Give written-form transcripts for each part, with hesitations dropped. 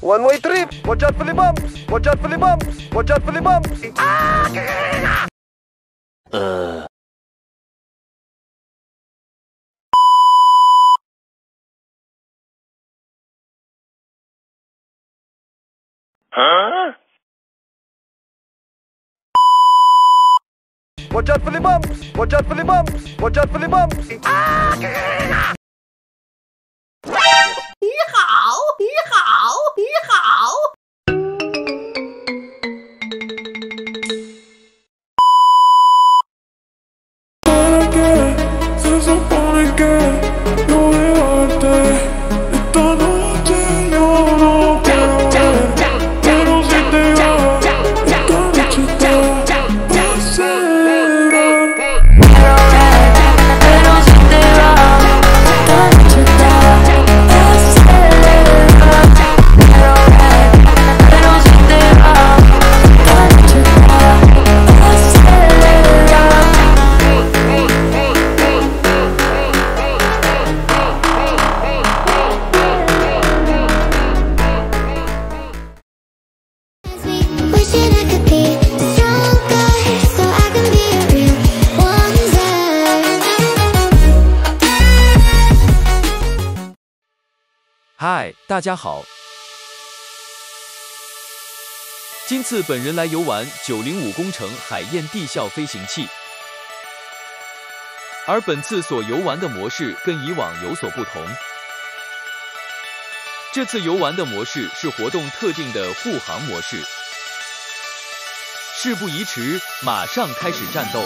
One way trip. Watch out for the bumps. Watch out for the bumps. Watch out for the bumps. Huh? Watch out for the bumps. Watch out for the bumps. Watch out for the bumps. 你好，你好，你好。嗨，大家好！今次本人来游玩905工程海燕地效飞行器，而本次所游玩的模式跟以往有所不同。这次游玩的模式是活动特定的护航模式。事不宜迟，马上开始战斗。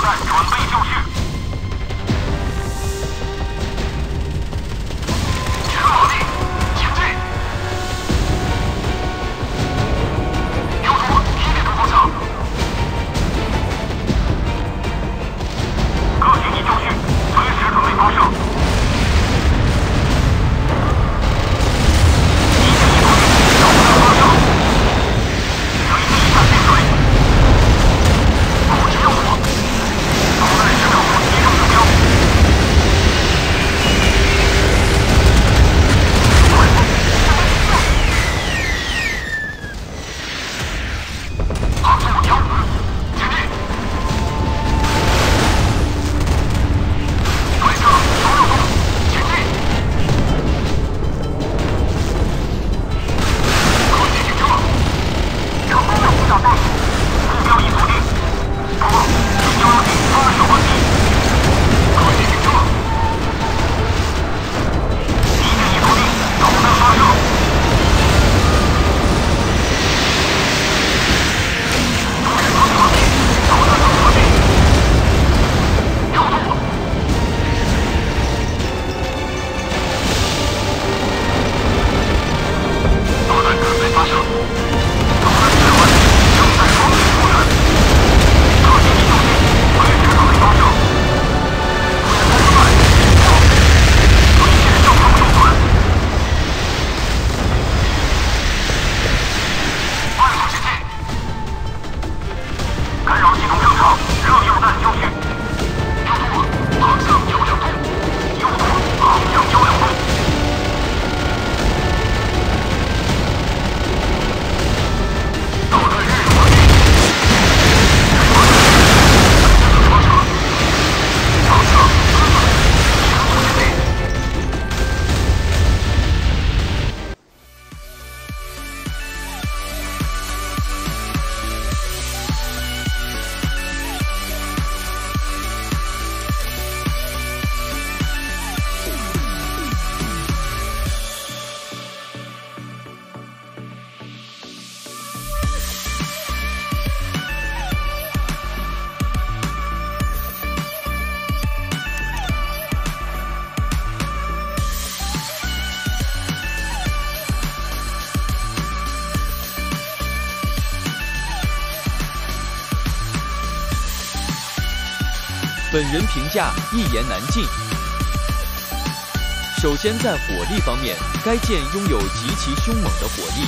战准备就绪。全马力前进。右左1点突破场。各群已就绪，随时准备发射。本人评价一言难尽。首先，在火力方面，该舰拥有极其凶猛的火力，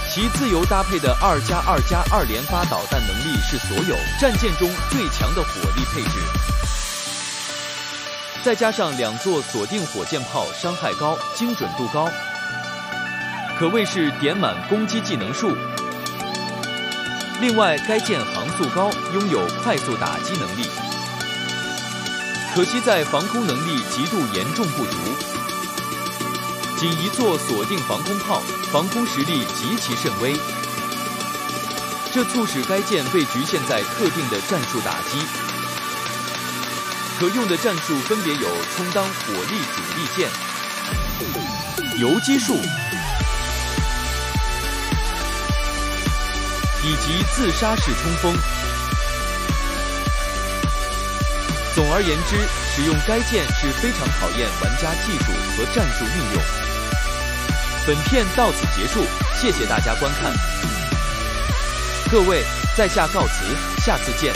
其自由搭配的2+2+2连发导弹能力是所有战舰中最强的火力配置。再加上2座锁定火箭炮，伤害高，精准度高，可谓是点满攻击技能数。另外，该舰航速高，拥有快速打击能力，可惜在防空能力极度严重不足，仅1座锁定防空炮，防空实力极其甚微，这促使该舰被局限在特定的战术打击。可用的战术分别有充当火力主力舰、游击术以及自杀式冲锋。总而言之，使用该舰是非常考验玩家技术和战术运用。本片到此结束，谢谢大家观看。各位，在下告辞，下次见。